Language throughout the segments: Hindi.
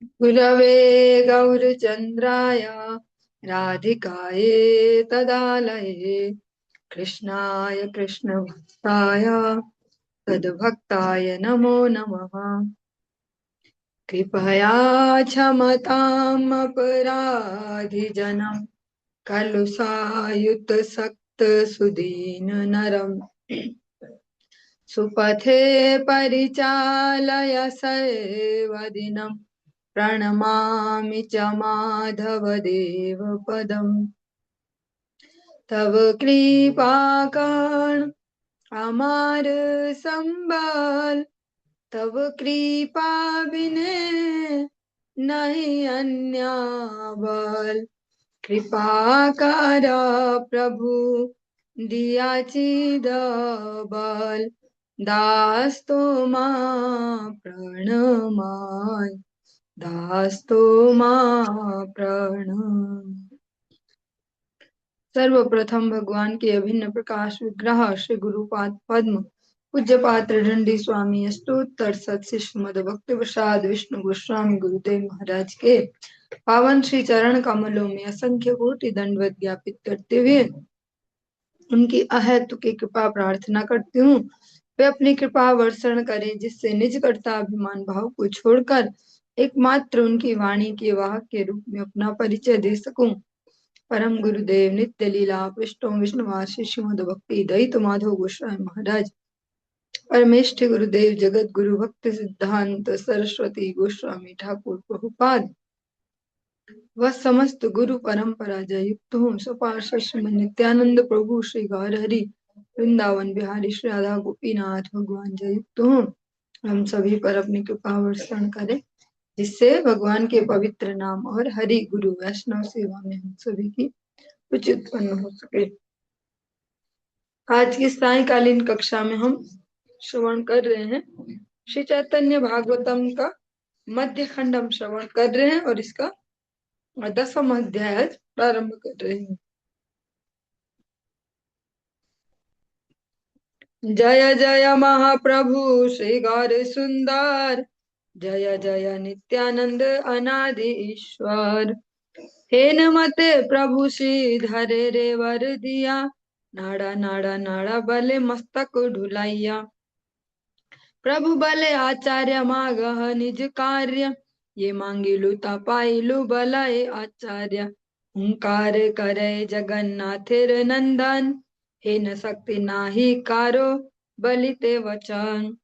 गुरवे गौरचन्द्राय राधिकाये तदालये कृष्णाय कृष्णभक्ताय तद्भक्ताय नमो नमः। कृपया क्षमताम् अपराधिजनम् खलु सायुत सक्त सुदीन नरम् सुपथे परिचालय सर्वदिनं प्रणमामि च माधवदेव पदम् तव कृपाकर्ण अमार संबल तव कृपा बिने नहीं अन्य बल कृपा कर प्रभु दिया चिद बल दास तो मां प्रणमाय दास तो मां प्रणम। सर्वप्रथम भगवान के अभिन्न प्रकाश विग्रह श्री गुरुपाद पद्म पूज्य पात्र दंडी स्वामी अष्टोत्तर सत्य श्रीमद भक्ति प्रसाद विष्णु गोस्वामी गुरुदेव महाराज के पावन श्री चरण कमलों में असंख्य कोटि दंडवत ज्ञापित करते हुए उनकी अहेतु की कृपा प्रार्थना करती हूँ। वे अपनी कृपा वर्षण करें जिससे निज कर्ता अभिमान भाव को छोड़कर एकमात्र उनकी वाणी के वाहक के रूप में अपना परिचय दे सकूं। परम गुरुदेव नित्य लीला पृष्ठों विष्णुवासी श्रीमद भक्ति दयित माधव गोस्वामी महाराज परमेष्ठ गुरुदेव जगत गुरु भक्ति सिद्धांत सरस्वती गोस्वामी ठाकुर प्रभुपाद वह समस्त गुरु परंपरा जय युक्त हूँ। सपार्षद श्रीमद नित्यानंद प्रभु श्री गौर हरि वृंदावन बिहारी श्री राधा गोपीनाथ भगवान जय युक्त हूँ। हम सभी पर अपनी कृपा वर्षण करें जिससे भगवान के पवित्र नाम और हरि गुरु वैष्णव सेवा में हम सभी की रुचि उत्पन्न हो सके। आज की सायकालीन कक्षा में हम श्रवण कर रहे हैं श्री चैतन्य भागवतम का मध्य खंड हम श्रवण कर रहे हैं और इसका 10वां अध्याय आज प्रारंभ कर रहे हैं। जय जय महाप्रभु श्री गौर सुंदर जय जय नित्यानंद अनादि ईश्वर हे नमते प्रभु श्री धरे रे वर दिया नाड़ा नाड़ा नाड़ा बले मस्तक ढुलाइया प्रभु बले आचार्य मागह निज कार्य ये मांगिलु तपाइलु बलय आचार्य हुंकार करे जगन्नाथेर नंदन हे न शक्ति नाही कारो बलिते वचन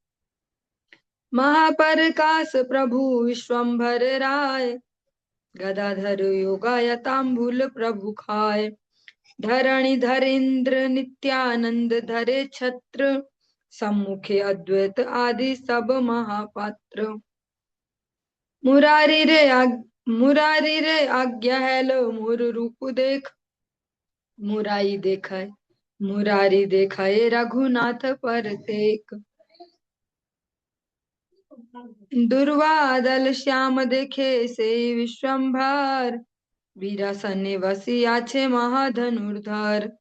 महापरकाश प्रभु विश्वम्भर राय गदाधर योगाय तांबूल प्रभु खाय धरणि धरेन्द्र नित्यानंद धरे छत्र सम्मुखे अद्वैत आदि सब महापात्र मुरारी रे आज्ञा है लो मोर रूप देख मुरारी देखा मुरारी देखा रघुनाथ पर तेक दुर्वादल श्याम देखे से विश्वम्भर वीरासने वसी आछे महाधनुर्धर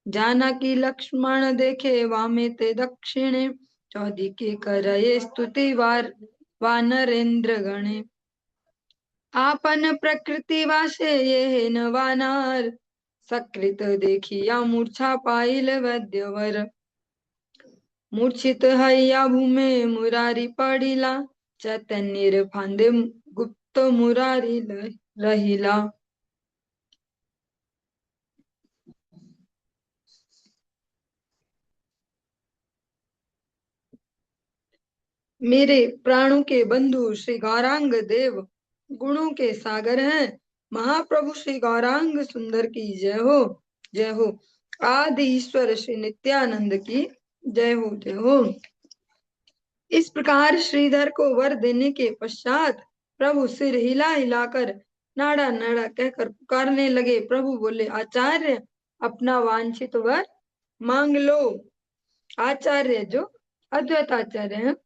जानकी लक्ष्मण देखे वामे ते दक्षिणे चौदी के करये स्तुति वानरेंद्र गणे आपन प्रकृति वासे ये न वानर सकृत देखिया मूर्छा पाइल वैद्यवर मूर्छित हैया भूमे मुरारी पड़िला चैतन्य फांदे गुप्त मुरारी रहिला मेरे प्राणों के बंधु श्री गौरांग देव गुणों के सागर हैं। महाप्रभु श्री गौरांग सुंदर की जय हो जय हो। आदि ईश्वर श्री नित्यानंद की जय हो जय हो। इस प्रकार श्रीधर को वर देने के पश्चात प्रभु सिर हिला हिलाकर नाड़ा नाड़ा कहकर पुकारने लगे। प्रभु बोले आचार्य अपना वांछित वर मांग लो। आचार्य जो अद्वैत आचार्य हैं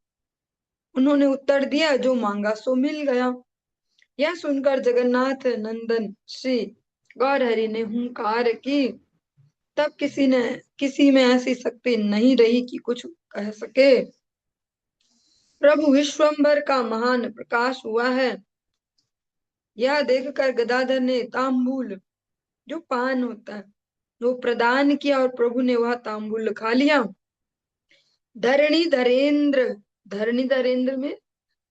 उन्होंने उत्तर दिया जो मांगा सो मिल गया। यह सुनकर जगन्नाथ नंदन श्री गौरहरि ने हुंकार की। तब किसी में ऐसी शक्ति नहीं रही कि कुछ कह सके। प्रभु विश्वम्भर का महान प्रकाश हुआ है। यह देखकर गदाधर ने तांबूल, जो पान होता है, वो प्रदान किया और प्रभु ने वह तांबूल खा लिया। धरणी धरेंद्र, धरणी धरेंद्र में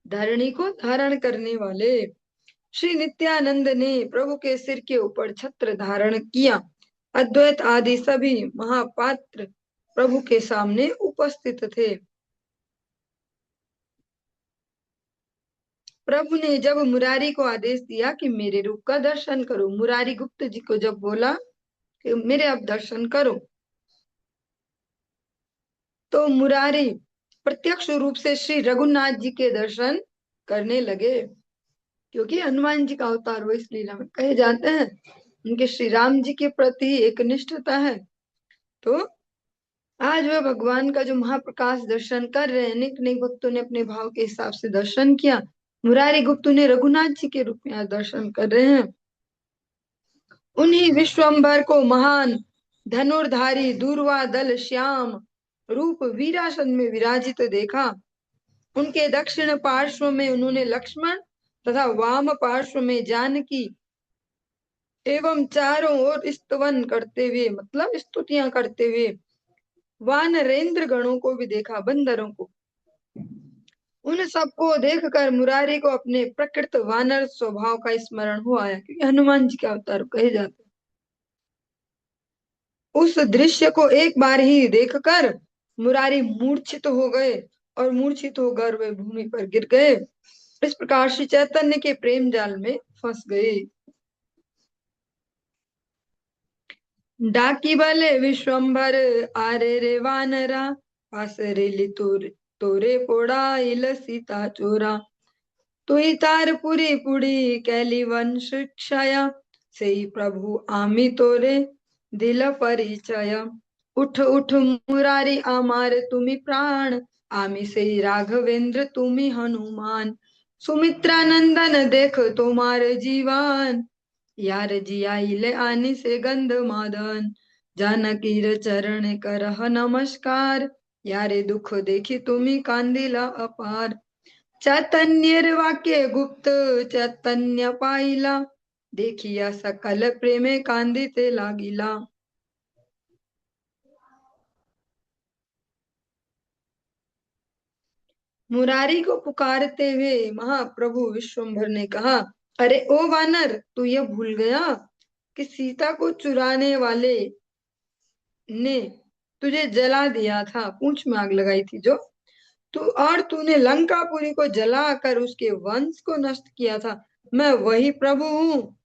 धरणी को धारण करने वाले श्री नित्यानंद ने प्रभु के सिर के ऊपर छत्र धारण किया। अद्वैत आदि सभी महापात्र प्रभु के सामने उपस्थित थे। प्रभु ने जब मुरारी को आदेश दिया कि मेरे रूप का दर्शन करो, मुरारी गुप्त जी को जब बोला कि मेरे अब दर्शन करो, तो मुरारी प्रत्यक्ष रूप से श्री रघुनाथ जी के दर्शन करने लगे, क्योंकि हनुमान जी का अवतार वो इस लीला में कहे जाते हैं। उनके श्री राम जी के प्रति एक निष्ठता है। तो आज वह भगवान का जो महाप्रकाश दर्शन कर रहे हैं, अनेक अनेक भक्तों ने अपने भाव के हिसाब से दर्शन किया। मुरारी गुप्त ने रघुनाथ जी के रूप में आज दर्शन कर रहे हैं। उन्हीं विश्वम्भर को महान धनुर्धारी दूर्वा दल श्याम रूप वीरासन में विराजित देखा। उनके दक्षिण पार्श्व में उन्होंने लक्ष्मण तथा वाम पार्श्व में जानकी एवं चारों ओर स्तवन करते हुए, मतलब स्तुतियां करते हुए, वानरेंद्र गणों को भी देखा, बंदरों को। उन सबको देखकर मुरारी को अपने प्रकृत वानर स्वभाव का स्मरण हो आया, क्योंकि हनुमान जी के अवतार कहे जाते। उस दृश्य को एक बार ही देखकर मुरारी मूर्छित हो गए और मूर्छित होकर वे भूमि पर गिर गए। इस प्रकार श्री चैतन्य के प्रेम जाल में फंस गए। डाकी बले विश्वम्भर आरे रे वानरा, पासरेली तोरे पोड़ा इल सीता चोरा। तुई तार पुरी पुड़ी कैली वंश क्षय, सेई प्रभु आमी तोरे दिल परिचय। उठ उठ मुरारी आमार तुमी प्राण, आमी सेई राघवेंद्र तुमी हनुमान। सुमित्रा नंदन देख तुम्हार जीवन, यार जियाइले आनी से गंध मादन। जानकीर चरण करह नमस्कार, यारे दुख देखी तुम्ही कांदिला अपार। चैतन्य वाक्य गुप्त चैतन्य पाइला, देखिया सकल प्रेमे कांदिते लागिला। मुरारी को पुकारते हुए महाप्रभु विश्वम्भर ने कहा, अरे ओ वानर, तू यह भूल गया कि सीता को चुराने वाले ने तुझे जला दिया था, पूंछ में आग लगाई थी जो और तूने लंकापुरी को जलाकर उसके वंश को नष्ट किया था। मैं वही प्रभु हूँ,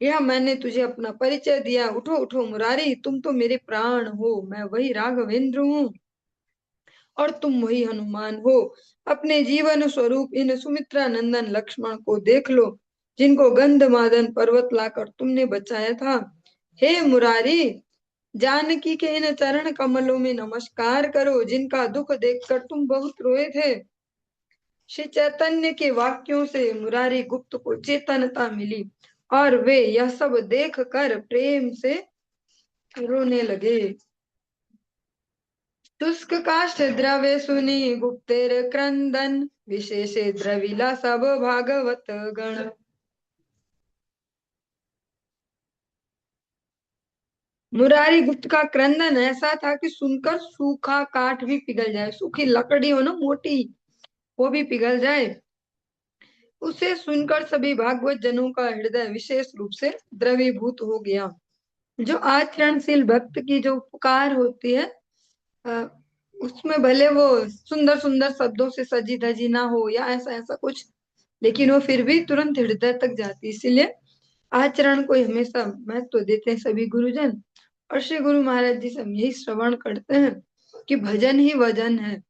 यह मैंने तुझे अपना परिचय दिया। उठो उठो मुरारी, तुम तो मेरे प्राण हो, मैं वही राघवेंद्र हूँ और तुम वही हनुमान हो। अपने जीवन स्वरूप इन सुमित्रा नंदन लक्ष्मण को देख लो, जिनको गंधमादन पर्वत लाकर तुमने बचाया था। हे मुरारी, जानकी के इन चरण कमलों में नमस्कार करो, जिनका दुख देखकर तुम बहुत रोए थे। श्री चैतन्य के वाक्यों से मुरारी गुप्त को चेतनता मिली और वे यह सब देख कर प्रेम से रोने लगे। शुष्क काष्ठ द्रव्य सुनी गुप्तेर क्रंदन, विशेषे द्रविला सब भागवत गण। मुरारी गुप्त का क्रंदन ऐसा था कि सुनकर सूखा काठ भी पिघल जाए, सूखी लकड़ी हो ना मोटी, वो भी पिघल जाए। उसे सुनकर सभी भागवत जनों का हृदय विशेष रूप से द्रवीभूत हो गया। जो आचरणशील भक्त की जो पुकार होती है, उसमें भले वो सुंदर सुंदर शब्दों से सजी धजी ना हो या ऐसा ऐसा कुछ, लेकिन वो फिर भी तुरंत हृदय तक जाती। इसीलिए आचरण को हमेशा महत्व देते हैं सभी गुरुजन। और श्री गुरु महाराज जी से हम यही श्रवण करते हैं कि भजन ही वजन है।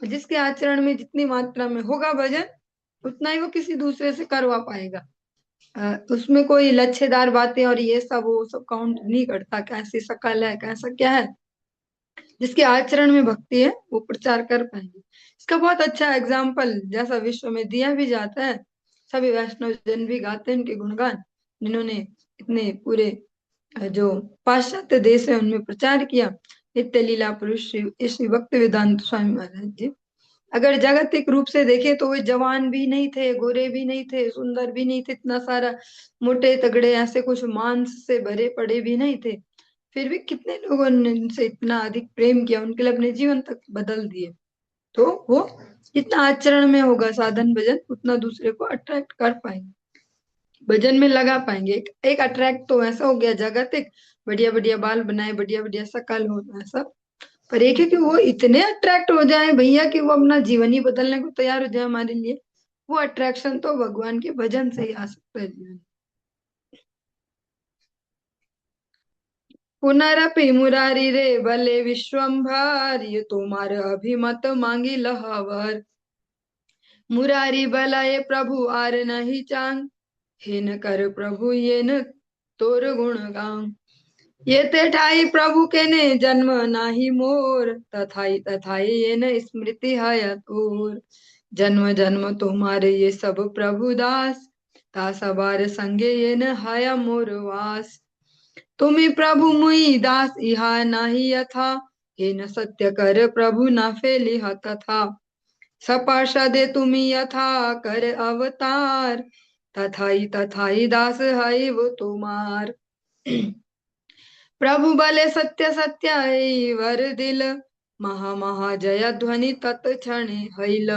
जिसके आचरण में जितनी मात्रा में होगा भजन, उतना ही वो किसी दूसरे से करवा पाएगा। उसमें कोई लच्छेदार बातें और ये सब वो सब काउंट नहीं करता, कैसी शकल है कैसा क्या है। जिसके आचरण में भक्ति है वो प्रचार कर पाएंगे। इसका बहुत अच्छा एग्जाम्पल जैसा विश्व में दिया भी जाता है, सभी वैष्णव जन भी गाते हैं उनके गुणगान, जिन्होंने इतने पूरे जो पाश्चात्य देश है उनमें प्रचार किया। नित्य लीला पुरुष श्री भक्ति वेदांत स्वामी महाराज जी, अगर जागतिक रूप से देखें तो वे जवान भी नहीं थे, गोरे भी नहीं थे, सुंदर भी नहीं थे, इतना सारा मोटे तगड़े ऐसे कुछ मांस से भरे पड़े भी नहीं थे। फिर भी कितने लोगों ने उनसे इतना अधिक प्रेम किया, उनके लिए अपने जीवन तक बदल दिए। तो वो जितना आचरण में होगा साधन भजन, उतना दूसरे को अट्रैक्ट कर पाएंगे, भजन में लगा पाएंगे। एक अट्रैक्ट तो ऐसा हो गया जागतिक, बढ़िया बढ़िया बाल बनाए, बढ़िया बढ़िया शकल हो ऐसा। पर एक है कि वो इतने अट्रैक्ट हो जाए भैया कि वो अपना जीवन ही बदलने को तैयार हो जाए हमारे लिए। वो अट्रैक्शन तो भगवान के भजन से ही आ सकता है जीवन। पुनरपि मुरारी रे भले विश्वम्भर, ये तुम्हार अभिमत मांगी लहावर। मुरारी भलाए प्रभु आर नहीं चांग, हे न कर प्रभु ये न तोर गुण गाऊं। ये ते ठाई प्रभु के ने जन्म नाही मोर, तथाई तथाई ये न स्मृति है तोर। जन्म जन्म तुम्हारे ये सब प्रभु दास, तासबार संगे ये न हाया मोर वास। तुम्ही प्रभु मुई दास इहा नाही यथा, हे न सत्य कर प्रभु न फेली तथा। सपार्षदे तुम्ही यथा कर अवतार, तथाई तथाई दास है वो तुम्हार। प्रभु बले सत्य सत्य है वर दिल, महा महा जय ध्वनि तत्क्षण हैल।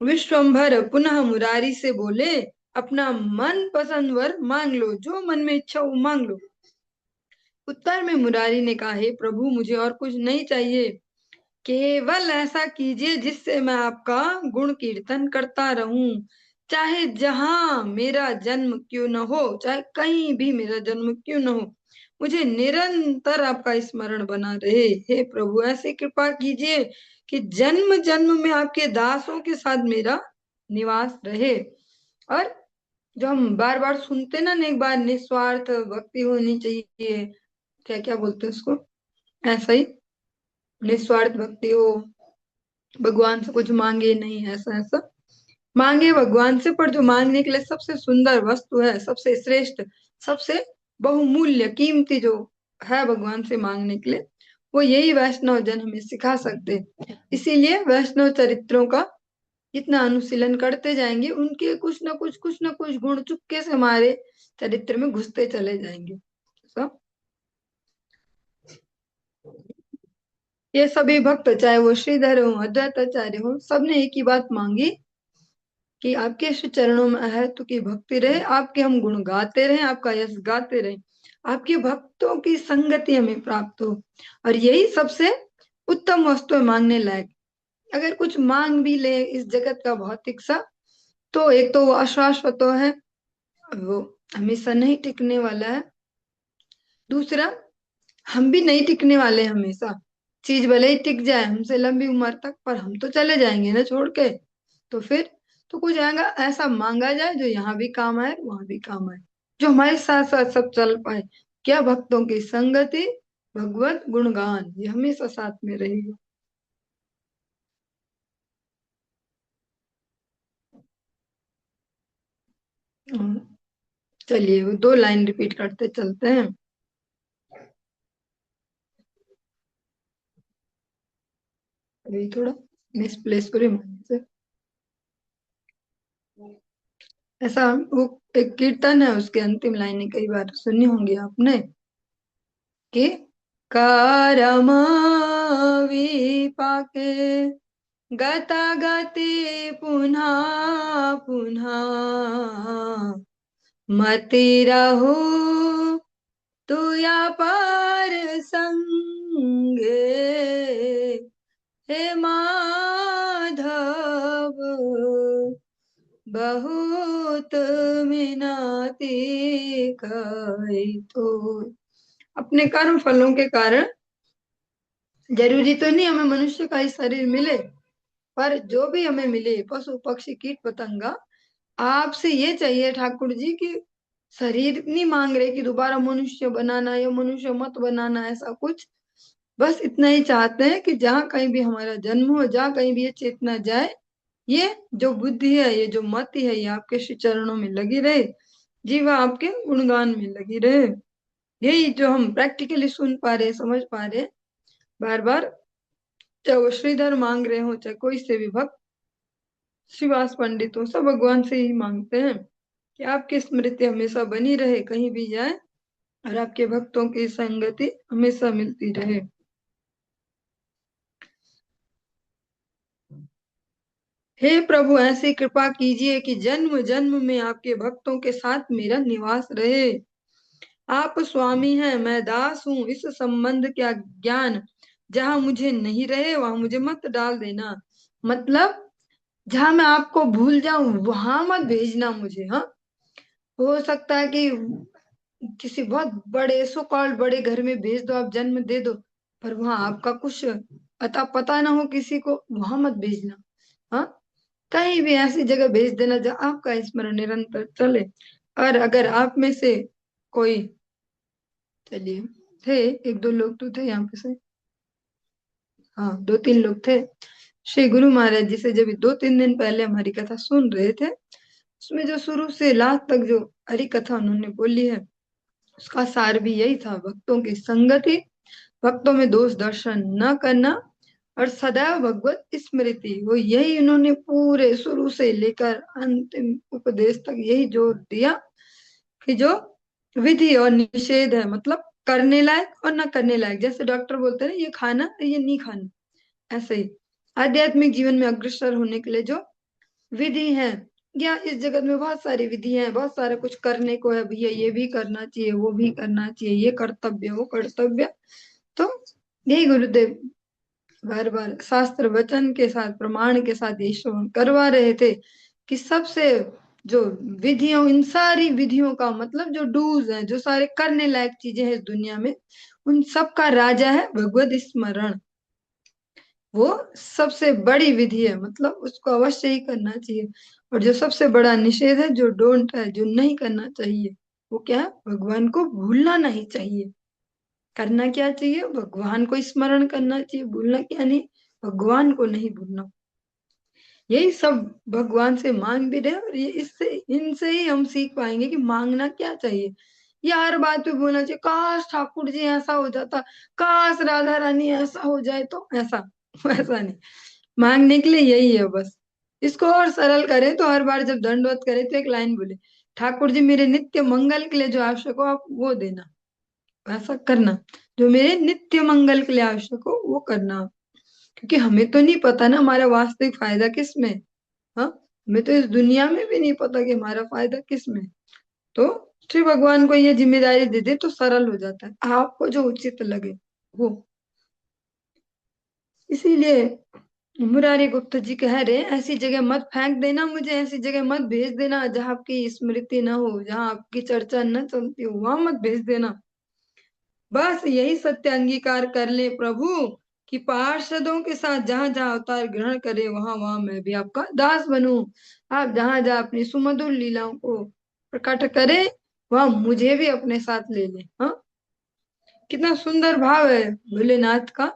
विश्वम्भर पुनः मुरारी से बोले, अपना मन पसंद वर मांग लो, जो मन में इच्छा हो मांग लो। उत्तर में मुरारी ने कहा, हे प्रभु मुझे और कुछ नहीं चाहिए, केवल ऐसा कीजिए जिससे मैं आपका गुण कीर्तन करता रहूं। चाहे जहां मेरा जन्म क्यों न हो, चाहे कहीं भी मेरा जन्म क्यों न हो, मुझे निरंतर आपका स्मरण बना रहे। हे प्रभु ऐसी कृपा कीजिए कि जन्म जन्म में आपके दासों के साथ मेरा निवास रहे। और जो हम बार बार सुनते ना, एक बार निस्वार्थ भक्ति होनी चाहिए, क्या क्या बोलते हैं उसको, ऐसा ही निस्वार्थ भक्ति हो, भगवान से कुछ मांगे नहीं, ऐसा ऐसा मांगे भगवान से। पर जो मांगने के लिए सबसे सुंदर वस्तु है, सबसे श्रेष्ठ, सबसे बहुमूल्य कीमती जो है भगवान से मांगने के लिए, वो यही वैष्णव जन हमें सिखा सकते हैं। इसीलिए वैष्णव चरित्रों का जितना अनुशीलन करते जाएंगे, उनके कुछ ना कुछ गुण चुपके से हमारे चरित्र में घुसते चले जाएंगे। सब ये सभी भक्त, चाहे वो श्रीधर हो, अद्वैताचार्य हो, सबने एक ही बात मांगी कि आपके श्री चरणों में अहैतु की भक्ति रहे, आपके हम गुण गाते रहे, आपका यश गाते रहे, आपके भक्तों की संगति हमें प्राप्त हो। और यही सबसे उत्तम वस्तु है मांगने लायक। अगर कुछ मांग भी ले इस जगत का भौतिक सा, तो एक तो वो अशाश्वत है, वो हमेशा नहीं टिकने वाला है। दूसरा, हम भी नहीं टिकने वाले हैं हमेशा। चीज भले ही टिक जाए हमसे लंबी उम्र तक, पर हम तो चले जाएंगे ना छोड़ के। तो फिर तो कुछ आएगा ऐसा मांगा जाए जो यहाँ भी काम आए, वहां भी काम आए, जो हमारे साथ साथ सब चल पाए। क्या भक्तों की संगति, भगवत गुणगान, ये हमेशा साथ में रहेगा। हम्म, चलिए वो दो लाइन रिपीट करते चलते हैं। अभी थोड़ा मिसप्लेस को रिमाइंड से, ऐसा वो एक कीर्तन है, उसके अंतिम लाइनें कई बार सुनी होंगी आपने कि करम विपाके गता गति पुनः पुनः, मति रहो तुया पर संगे, हे माधव बहुत मिनती करी तो। अपने कर्म फलों के कारण जरूरी तो नहीं हमें मनुष्य का ही शरीर मिले, पर जो भी हमें मिले, पशु पक्षी कीट पतंगा, आपसे ये चाहिए ठाकुर जी कि शरीर नहीं मांग रहे कि दोबारा मनुष्य बनाना या मनुष्य मत बनाना, ऐसा कुछ। बस इतना ही चाहते हैं कि जहाँ कहीं भी हमारा जन्म हो, जहाँ कहीं भी ये चेतना जाए, ये जो बुद्धि है, ये जो मति है, ये आपके श्री चरणों में लगी रहे, जीवा आपके गुणगान में लगी रहे। यही जो हम प्रैक्टिकली सुन पा रहे, समझ पा रहे बार बार, चाहे वो श्रीधर मांग रहे हो, चाहे कोई से भी भक्त, श्रीवास पंडित हो, सब भगवान से ही मांगते हैं कि आपकी स्मृति हमेशा बनी रहे, कहीं भी जाए, और आपके भक्तों की संगति हमेशा मिलती रहे। हे प्रभु, ऐसी कृपा कीजिए कि जन्म जन्म में आपके भक्तों के साथ मेरा निवास रहे। आप स्वामी हैं, मैं दास हूँ, इस संबंध का ज्ञान जहां मुझे नहीं रहे वहां मुझे मत डाल देना। मतलब जहां मैं आपको भूल जाऊं वहां मत भेजना मुझे। हाँ, हो सकता है कि किसी बहुत बड़े सो कॉल्ड बड़े घर में भेज दो, आप जन्म दे दो, पर वहां आपका कुछ अता पता ना हो किसी को, वहां मत भेजना। हाँ, कहीं भी ऐसी जगह भेज देना जहाँ आपका स्मरण निरंतर चले। और अगर आप में से कोई, चलिए, थे एक दो लोग तो थे यहाँ पे से, हाँ दो तीन लोग थे, श्री गुरु महाराज जी से जब 2-3 दिन पहले हमारी कथा सुन रहे थे, उसमें जो शुरू से लास्ट तक जो हरि कथा उन्होंने बोली है, उसका सार भी यही था, भक्तों की संगति, भक्तों में दोष दर्शन न करना, और सदैव भगवत स्मृति। वो यही उन्होंने पूरे शुरू से लेकर अंतिम उपदेश तक यही जोर दिया कि जो विधि और निषेध है, मतलब करने लायक और न करने लायक, जैसे डॉक्टर बोलते हैं ना ये खाना ये नहीं खाना, ऐसे ही आध्यात्मिक जीवन में अग्रसर होने के लिए जो विधि है, या इस जगत में बहुत सारी विधि है, बहुत सारा कुछ करने को है भैया, ये भी करना चाहिए, वो भी करना चाहिए, ये कर्तव्य वो कर्तव्य। तो यही गुरुदेव बार बार शास्त्र वचन के साथ, प्रमाण के साथ ये श्रवण करवा रहे थे कि सबसे जो विधियों, इन सारी विधियों का मतलब जो डूज है, जो सारे करने लायक चीजें हैं इस दुनिया में, उन सब का राजा है भगवत स्मरण। वो सबसे बड़ी विधि है, मतलब उसको अवश्य ही करना चाहिए। और जो सबसे बड़ा निषेध है, जो डोंट है, जो नहीं करना चाहिए, वो क्या है, भगवान को भूलना नहीं चाहिए। करना क्या चाहिए, भगवान को स्मरण करना चाहिए, भूलना क्या नहीं, भगवान को नहीं भूलना। यही सब भगवान से मांग भी रहे हैं, और ये इससे इनसे ही हम सीख पाएंगे कि मांगना क्या चाहिए। ये हर बात पे बोलना चाहिए काश ठाकुर जी ऐसा हो जाता, काश राधा रानी ऐसा हो जाए, तो ऐसा वैसा नहीं। मांगने के लिए यही है बस। इसको और सरल करें तो हर बार जब दंडवत करें तो एक लाइन बोले, ठाकुर जी मेरे नित्य मंगल के लिए जो आवश्यक हो आप वो देना, ऐसा करना, जो मेरे नित्य मंगल के लिए आवश्यक हो वो करना। क्योंकि हमें तो नहीं पता ना हमारा वास्तविक फायदा किस में। हाँ, हमें तो इस दुनिया में भी नहीं पता कि हमारा फायदा किस में। तो श्री भगवान को ये जिम्मेदारी दे दे तो सरल हो जाता है, आपको जो उचित लगे वो। इसीलिए मुरारी गुप्ता जी कह रहे हैं, ऐसी जगह मत फेंक देना मुझे, ऐसी जगह मत भेज देना जहाँ आपकी स्मृति ना हो, जहाँ आपकी चर्चा न चलती हो, वहां मत भेज देना। बस यही सत्य अंगीकार कर ले प्रभु कि पार्षदों के साथ जहां जहां अवतार ग्रहण करे वहां वहां मैं भी आपका दास बनूं। आप जहां जहां अपनी सुमधुर लीलाओं को प्रकट करे वहां मुझे भी अपने साथ ले ले। हाँ, कितना सुंदर भाव है भोलेनाथ का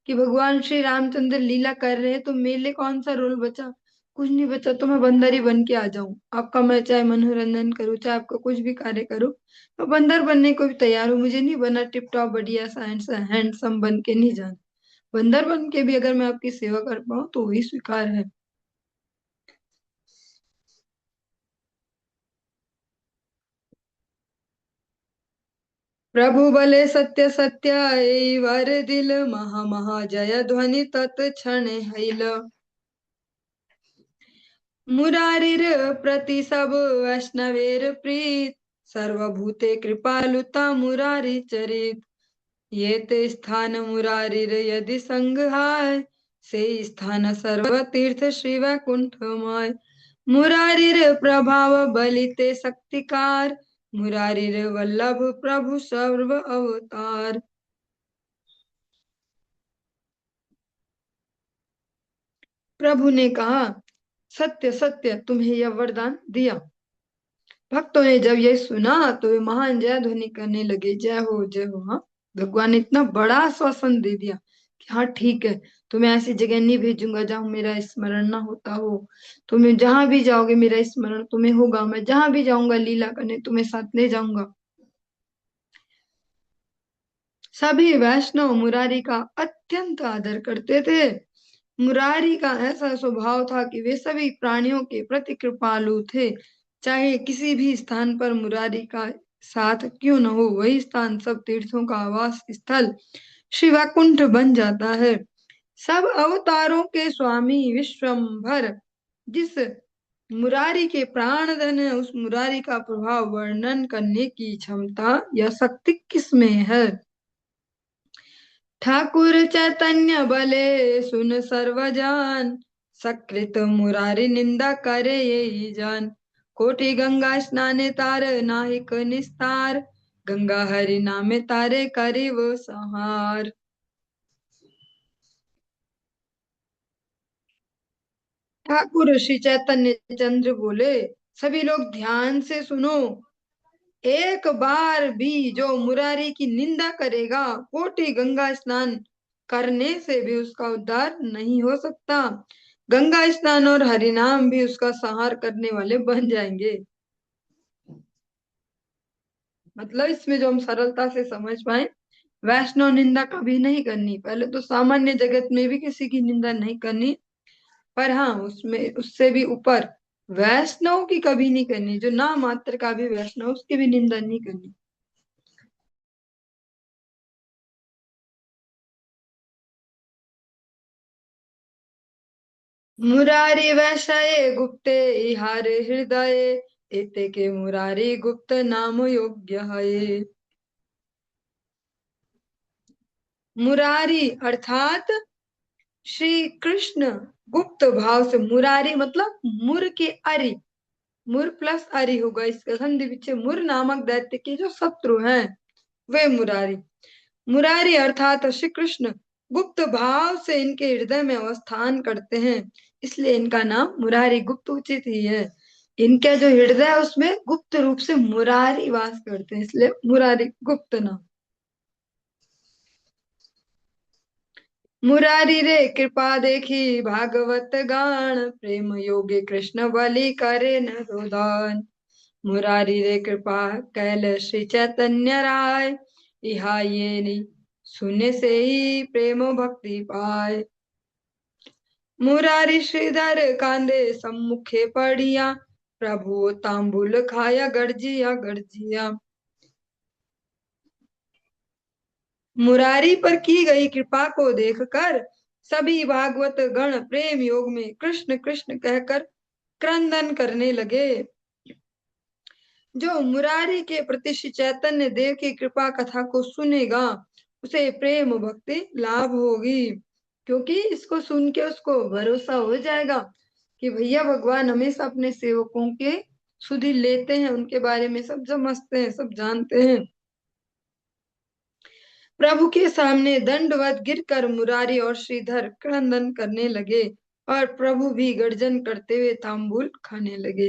कि भगवान श्री रामचंद्र लीला कर रहे हैं तो मेरे लिए कौन सा रोल बचा, कुछ नहीं बचा, तो मैं बंदर ही बन के आ जाऊं आपका, मैं चाहे मनोरंजन करूं, चाहे आपका कुछ भी कार्य करूं, मैं बंदर बनने को भी तैयार हूँ। मुझे नहीं बना टिप टॉप बढ़िया सा हैंडसम बन के नहीं जाना, बंदर बन के भी अगर मैं आपकी सेवा कर पाऊं तो वही स्वीकार है। प्रभु बले सत्य सत्य वर दिल महा महा जय ध्वनि तत्क्षण हैल। मुरारिर प्रति सब वैष्णवेर प्रीत, सर्वभूते कृपालुता मुरारी चरित। ये ते स्थान मुरारिर यदि संघाय, से स्थान सर्व तीर्थ श्री वैकुंठमय। मुरारिर प्रभाव बलिते शक्तिकार, मुरारिर वल्लभ प्रभु सर्व अवतार। प्रभु ने कहा, सत्य सत्य तुम्हें यह वरदान दिया। भक्तों ने जब ये सुना तो वे महान जय ध्वनि करने लगे, जय हो जय हो। हाँ, भगवान ने इतना बड़ा आश्वासन दे दिया कि हाँ ठीक है, तुम्हें ऐसी जगह नहीं भेजूंगा जहां मेरा स्मरण ना होता हो। तुम्हें जहां भी जाओगे मेरा स्मरण तुम्हें होगा, मैं जहां भी जाऊंगा लीला करने तुम्हें साथ ले जाऊंगा। सभी वैष्णव मुरारी का अत्यंत आदर करते थे। मुरारी का ऐसा स्वभाव था कि वे सभी प्राणियों के प्रति कृपालु थे। चाहे किसी भी स्थान पर मुरारी का साथ क्यों न हो, वही स्थान सब तीर्थों का आवास स्थल श्री वैकुंठ बन जाता है। सब अवतारों के स्वामी विश्वम्भर जिस मुरारी के प्राणधन है, उस मुरारी का प्रभाव वर्णन करने की क्षमता या शक्ति किसमें है। ठाकुर चैतन्य बले सुन सर्वजान, सकृत मुरारी निंदा करे यही जान। कोटि गंगा स्नाने तार नाहिक निस्तार, गंगा हरि नामे तारे करिव संहार। ठाकुर श्री चैतन्य चंद्र बोले, सभी लोग ध्यान से सुनो। एक बार भी जो मुरारी की निंदा करेगा, कोटि गंगा स्नान करने से भी उसका उद्धार नहीं हो सकता। गंगा स्नान और हरिनाम भी उसका संहार करने वाले बन जाएंगे। मतलब इसमें जो हम सरलता से समझ पाए, वैष्णव निंदा कभी नहीं करनी। पहले तो सामान्य जगत में भी किसी की निंदा नहीं करनी, पर हाँ उसमें उससे भी ऊपर वैष्णव की कभी नहीं करनी। जो ना मात्र का भी वैष्णव उसकी भी निंदा नहीं करनी। मुरारी वैषये गुप्ते इहारे हृदय, एते के मुरारी गुप्त नाम योग्य है। मुरारी अर्थात श्री कृष्ण गुप्त भाव से, मुरारी मतलब मुर के अरि, मुर प्लस अरि होगा इसका संधि विच्छेद। मुर नामक दैत्य के जो शत्रु हैं वे मुरारी। मुरारी अर्थात श्री कृष्ण गुप्त भाव से इनके हृदय में अवस्थान करते हैं, इसलिए इनका नाम मुरारी गुप्त उचित ही है। इनका जो हृदय है उसमें गुप्त रूप से मुरारी वास करते हैं, इसलिए मुरारी गुप्त नाम। मुरारी रे कृपा देखी भागवत गान, प्रेम योगे कृष्ण बलि करे न रोदन। मुरारी रे कृपा कैल श्री चैतन्य राय, इहा ये नहीं सुनने से ही प्रेम भक्ति पाए। मुरारी श्रीधर कांदे सम्मुखे पड़िया, प्रभु तांबुल खाया गर्जिया गर्जिया। मुरारी पर की गई कृपा को देखकर सभी भागवत गण प्रेम योग में कृष्ण कृष्ण कहकर क्रंदन करने लगे। जो मुरारी के प्रति श्री चैतन्य देव की कृपा कथा को सुनेगा उसे प्रेम भक्ति लाभ होगी, क्योंकि इसको सुन के उसको भरोसा हो जाएगा कि भैया भगवान हमेशा अपने सेवकों के सुधि लेते हैं, उनके बारे में सब समझते हैं, सब जानते हैं। प्रभु के सामने दंडवत गिरकर मुरारी और श्रीधर क्रंदन करने लगे और प्रभु भी गर्जन करते हुए तांबुल खाने लगे।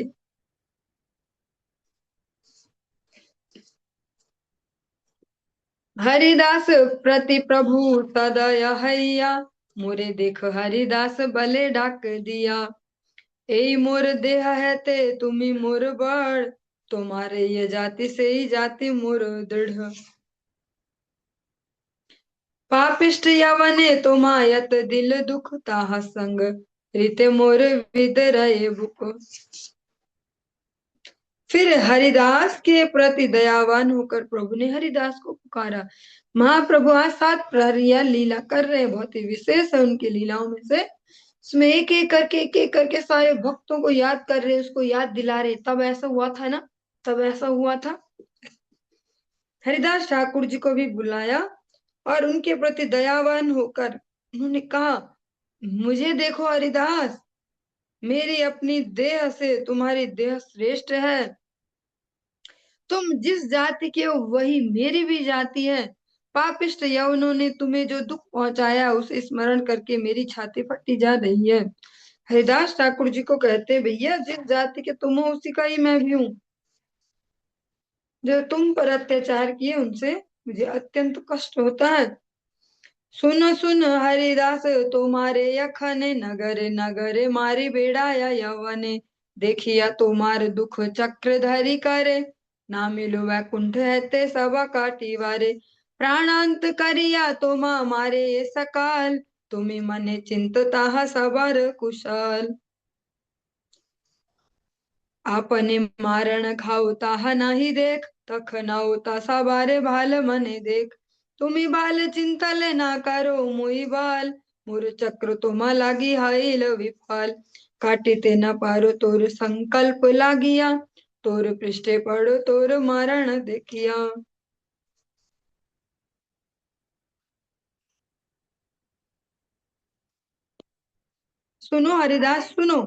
हरिदास प्रति प्रभु सदय हैया, मोरे देख हरिदास बले डाक दिया। ए मोर देह है ते तुम्ही मोर बड़, तुम्हारे ये जाति से ही जाति मोर दृढ़। पापिष्ट यवने तुमायत दिल दुख ताहा संग, रीते मोर विद रहे बुक। फिर हरिदास के प्रति दयावान होकर प्रभु ने हरिदास को पुकारा। महाप्रभु आज 7 प्रहरिया लीला कर रहे हैं, बहुत ही विशेष है उनकी लीलाओं में से। उसमें एक एक करके सारे भक्तों को याद कर रहे, उसको याद दिला रहे। तब ऐसा हुआ था ना, तब ऐसा हुआ था। हरिदास ठाकुर जी को भी बुलाया और उनके प्रति दयावान होकर उन्होंने कहा, मुझे देखो हरिदास, मेरी अपनी देह से तुम्हारी देह श्रेष्ठ है। तुम जिस जाति के हो वही मेरी भी जाति है। पापिष्ट यवनों ने तुम्हें जो दुख पहुंचाया उसे स्मरण करके मेरी छाती फटी जा रही है। हरिदास ठाकुर जी को कहते, भैया जिस जाति के तुम हो उसी का ही मैं भी हूँ। जो तुम पर अत्याचार किए उनसे मुझे अत्यंत कष्ट होता है। सुन सुन हरिदास तुम्हारे यखन, नगर नगर मारी बेड़ाया यवने। देखिया तुम्हार दुख चक्र धरि करे, ना मिलो वैकुंठ हेते सबा काटिवारे। प्राणांत करिया तुम मारे ये सकाल, तुम्हें मने चिंतता सबर कुशल। आपने मारण खाओ ताहा नाही देख, तख नाओ तासा बारे भाल मने देख। तुम्ही बाल चिंतल ना करो मुई बाल, मुर चक्र तुमा लागी हाइल विफल। काटिते न पारो तोर संकल्प लागिया, तोर पृष्ठे पड़ो तोर मरण देखिया। सुनो हरिदास सुनो,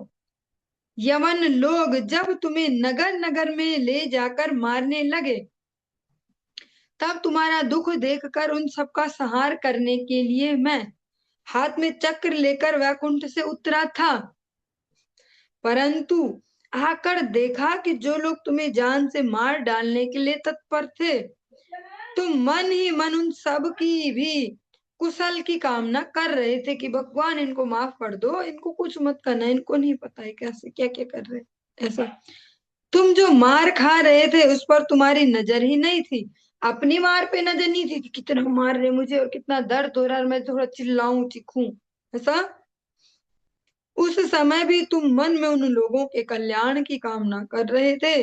यवन लोग जब तुम्हें नगर नगर में ले जाकर मारने लगे, तब तुम्हारा दुख देखकर उन सबका संहार करने के लिए मैं हाथ में चक्र लेकर वैकुंठ से उतरा था। परंतु आकर देखा कि जो लोग तुम्हें जान से मार डालने के लिए तत्पर थे, तुम मन ही मन उन सब की भी कुशल की कामना कर रहे थे कि भगवान इनको माफ कर दो, इनको कुछ मत करना, इनको नहीं पता है कैसे क्या क्या कर रहे हैं। ऐसा तुम जो मार खा रहे थे उस पर तुम्हारी नजर ही नहीं थी, अपनी मार पे नजर नहीं थी कि कितना मार रहे मुझे और कितना दर्द हो रहा है और मैं थोड़ा चिल्लाऊं चीखूं। ऐसा उस समय भी तुम मन में उन लोगों के कल्याण की कामना कर रहे थे।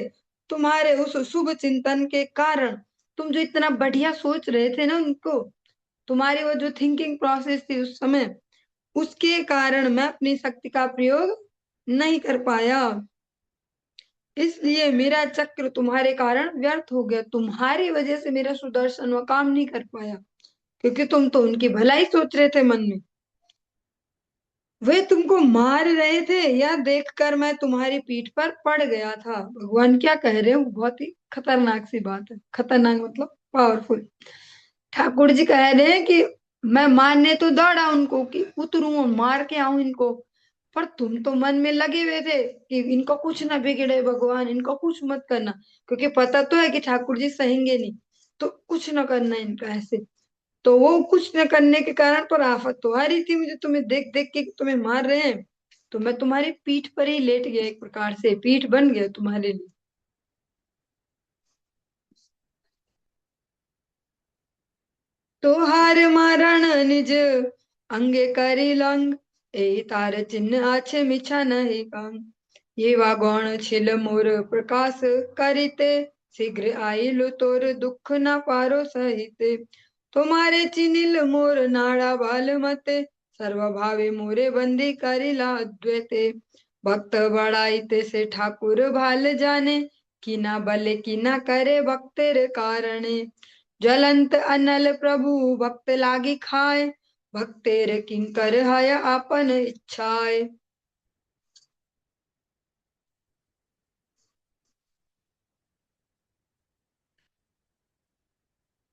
तुम्हारे उस शुभ चिंतन के कारण, तुम जो इतना बढ़िया सोच रहे थे ना उनको, तुम्हारी वो जो थिंकिंग प्रोसेस थी उस समय, उसके कारण मैं अपनी शक्ति का प्रयोग नहीं कर पाया। इसलिए मेरा चक्र तुम्हारे कारण व्यर्थ हो गया, तुम्हारी वजह से मेरा सुदर्शन वो काम नहीं कर पाया, क्योंकि तुम तो उनकी भलाई सोच रहे थे मन में। वे तुमको मार रहे थे यह देखकर मैं तुम्हारी पीठ पर पड़ गया था। भगवान क्या कह रहे हो, बहुत ही खतरनाक सी बात है, खतरनाक मतलब पावरफुल। ठाकुर जी कह रहे हैं कि मैं मारने तो दौड़ा उनको कि उतरूं और मार के आऊं इनको, पर तुम तो मन में लगे हुए थे कि इनको कुछ ना बिगड़े, भगवान इनको कुछ मत करना, क्योंकि पता तो है कि ठाकुर जी सहेंगे नहीं, तो कुछ ना करना इनका ऐसे। तो वो कुछ न करने के कारण पर आफत तो आ रही थी मुझे, तुम्हें देख देख के कि तुम्हें मार रहे हैं, तो मैं तुम्हारी पीठ पर ही लेट गया, एक प्रकार से पीठ बन गया तुम्हारे लिए। तो हार मारण निज अंगे करी लंग, ए तार चिन्ह आछे मिछा नहीं कंग। ये वा गौण छिल मोर प्रकाश करिते, शीघ्र आइलु तोर दुख न पारो सहिते। तुम्हारे चिनिल मोर नाड़ा बाल मते, सर्व भावे मोरे बंदी करिला अद्वैते। भक्त बड़ाई से ठाकुर भाल जाने, किना बले किना करे भक्तेर कारणे। ज्वलंत अनल प्रभु भक्त लागी खाए, भक्तेर किंकर हय आपन इच्छाए।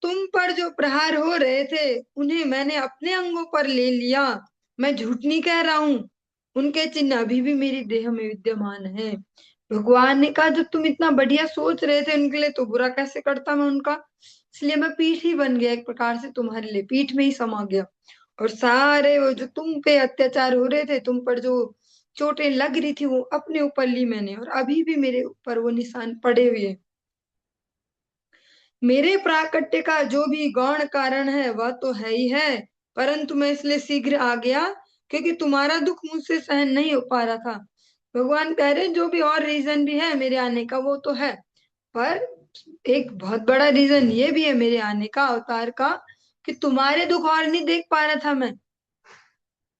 तुम पर जो प्रहार हो रहे थे उन्हें मैंने अपने अंगों पर ले लिया, मैं झूठ नहीं कह रहा हूं, उनके चिन्ह अभी भी मेरी देह में विद्यमान है। भगवान ने कहा जो तुम इतना बढ़िया सोच रहे थे उनके लिए, तो बुरा कैसे करता मैं उनका। इसलिए मैं पीठ ही बन गया, एक प्रकार से तुम्हारे लिए पीठ में ही समा गया। और सारे वो जो तुम पे अत्याचार हो रहे थे, तुम पर जो चोटें लग रही थी, वो अपने ऊपर ली मैंने, और अभी भी मेरे ऊपर वो निशान पड़े हुए हैं। मेरे प्राकट्य का जो भी गौण कारण है वह तो है ही है, परंतु मैं इसलिए शीघ्र आ गया क्योंकि तुम्हारा दुख मुझसे सहन नहीं हो पा रहा था। भगवान कह रहे हैं जो भी और रीजन भी है मेरे आने का वो तो है, पर एक बहुत बड़ा रीजन ये भी है मेरे आने का, अवतार का, कि तुम्हारे दुख और नहीं देख पा रहा था मैं।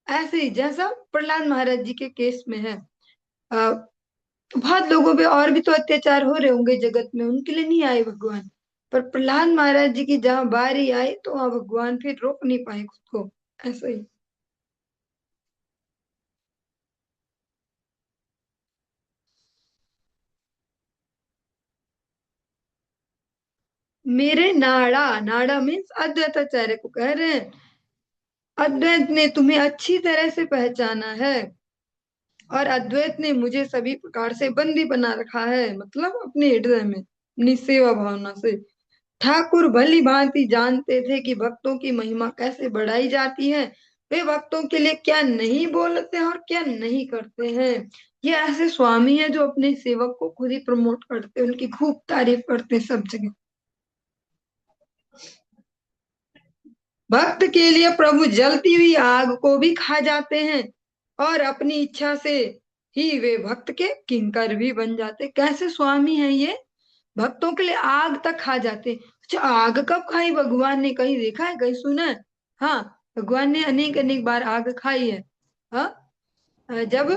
ऐसे ही जैसा प्रहलाद महाराज जी के केस में है, बहुत लोगों पे और भी तो अत्याचार हो रहे होंगे जगत में, उनके लिए नहीं आए भगवान, पर प्रहलाद महाराज जी की जहां बारी आई तो वहां भगवान फिर रोक नहीं पाए खुद को। ऐसा ही मेरे नाड़ा, नाड़ा मीन्स अद्वैताचार्य को कह रहे हैं, अद्वैत ने तुम्हें अच्छी तरह से पहचाना है, और अद्वैत ने मुझे सभी प्रकार से बंदी बना रखा है, मतलब अपने हृदय में अपनी सेवा भावना से। ठाकुर भली भांति जानते थे कि भक्तों की महिमा कैसे बढ़ाई जाती है, वे भक्तों के लिए क्या नहीं बोलते हैं और क्या नहीं करते हैं। ये ऐसे स्वामी हैं जो अपने सेवक को खुद ही प्रमोट करते हैं, उनकी खूब तारीफ करते हैं सब जगह। भक्त के लिए प्रभु जलती हुई आग को भी खा जाते हैं और अपनी इच्छा से ही वे भक्त के किंकर भी बन जाते। कैसे स्वामी है ये, भक्तों के लिए आग तक खा जाते। अच्छा, आग कब खाई भगवान ने, कहीं देखा है, कहीं सुना है? हाँ, भगवान ने अनेक अनेक बार आग खाई है। हाँ, जब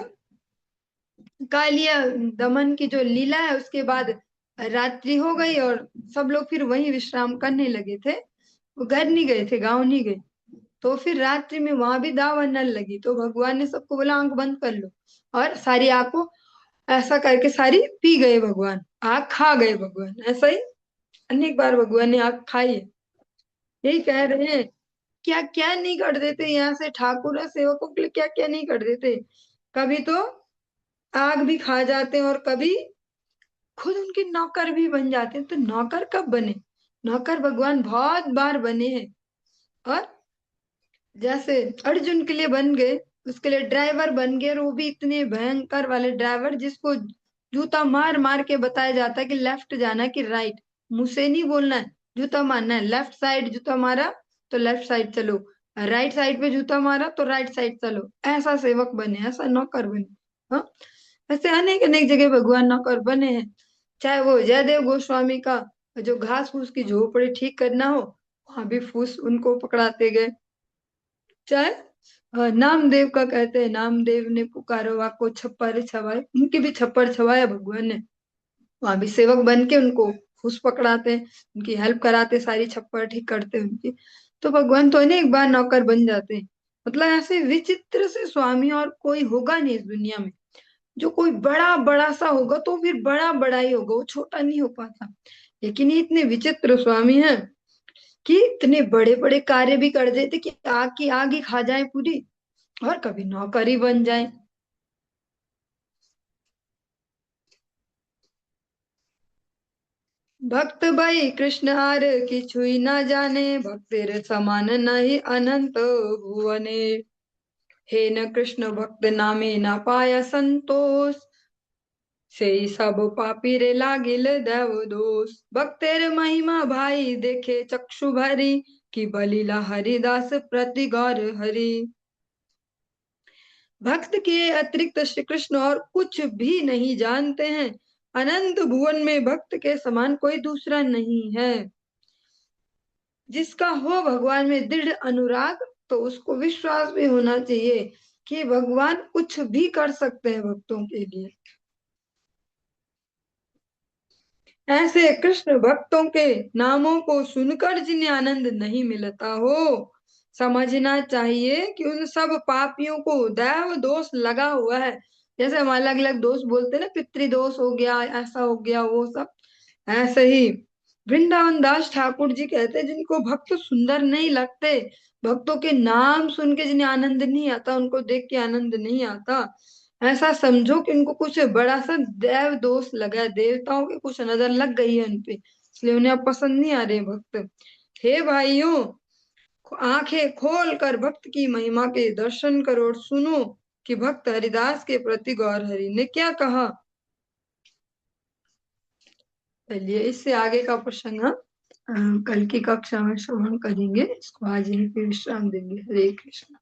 कालिया दमन की जो लीला है उसके बाद रात्रि हो गई और सब लोग फिर वहीं विश्राम करने लगे थे, वो घर नहीं गए थे, गांव नहीं गए। तो फिर रात्रि में वहां भी दावा नल लगी, तो भगवान ने सबको बोला आंख बंद कर लो, और सारी आंख को ऐसा करके सारी पी गए भगवान, आग खा गए भगवान। ऐसा ही अनेक बार भगवान ने आग खाई है। यही कह रहे हैं, क्या क्या नहीं कर देते यहाँ से ठाकुर है सेवकों के लिए, क्या क्या नहीं कर देते। कभी तो आग भी खा जाते हैं और कभी खुद उनके नौकर भी बन जाते हैं। तो नौकर कब बने, नौकर भगवान बहुत बार बने हैं। और जैसे अर्जुन के लिए बन गए, उसके लिए ड्राइवर बन गए, और वो भी इतने भयंकर वाले ड्राइवर जिसको जूता मार मार के बताया जाता है कि लेफ्ट जाना है कि राइट, मुंह से नहीं बोलना है, जूता मारना है। लेफ्ट साइड जूता मारा तो लेफ्ट साइड चलो, राइट साइड पे जूता मारा तो राइट साइड चलो। ऐसा सेवक बने, ऐसा नौकर बने। हाँ, ऐसे अनेक अनेक जगह भगवान नौकर बने हैं। चाहे वो जयदेव गोस्वामी का जो घास फूस की झोपड़ी ठीक करना हो, वहां भी फूस उनको पकड़ाते गए। चाहे नामदेव का कहते हैं, नामदेव ने पुकारो आपको छप्पर छवाए, उनके भी छप्पर छवाया भगवान ने, वहां भी सेवक बन के उनको फूस पकड़ाते हैं, उनकी हेल्प कराते, सारी छप्पर ठीक करते हैं उनकी। तो भगवान तो अनेक बार नौकर बन जाते हैं। मतलब ऐसे विचित्र से स्वामी और कोई होगा नहीं इस दुनिया में। जो कोई बड़ा बड़ा सा होगा तो फिर बड़ा बड़ा ही होगा, वो छोटा नहीं हो पाता। लेकिन ये इतने विचित्र स्वामी हैं कि इतने बड़े बड़े कार्य भी कर देते कि आग की आग ही खा जाए पूरी, और कभी नौकरी बन जाए। भक्त भाई कृष्ण आर की छुई ना जाने, भक्तिर समान नहीं अनंत भुवने। हे न कृष्ण भक्त नामे ना पाया संतोष, से सब पापी रे लागिल देव दोष। भक्तेर महिमा भाई देखे चक्षु भरी, कि बलिला हरिदास प्रति गौर हरि। भक्त के अतिरिक्त श्री कृष्ण और कुछ भी नहीं जानते हैं। अनंत भुवन में भक्त के समान कोई दूसरा नहीं है। जिसका हो भगवान में दृढ़ अनुराग, तो उसको विश्वास भी होना चाहिए कि भगवान कुछ भी कर सकते हैं भक्तों के लिए। ऐसे कृष्ण भक्तों के नामों को सुनकर जिन्हें आनंद नहीं मिलता हो, समझना चाहिए कि उन सब पापियों को दैव दोष लगा हुआ है। जैसे हम अलग अलग दोष बोलते हैं ना, पितृदोष हो गया, ऐसा हो गया, वो सब ऐसे ही वृंदावन दास ठाकुर जी कहते हैं, जिनको भक्त सुंदर नहीं लगते, भक्तों के नाम सुन के जिन्हें आनंद नहीं आता, उनको देख के आनंद नहीं आता, ऐसा समझो कि उनको कुछ बड़ा सा देव दोष लगा है, देवताओं की कुछ नजर लग गई है उनपे, इसलिए उन्हें अब पसंद नहीं आ रहे भक्त। हे भाइयों, आंखें खोल कर भक्त की महिमा के दर्शन करो और सुनो कि भक्त हरिदास के प्रति गौर हरि ने क्या कहा। चलिए, इससे आगे का प्रसंग हम कल की कक्षा में श्रवण करेंगे। इसको आज यहीं पे विश्राम देंगे। हरे कृष्ण।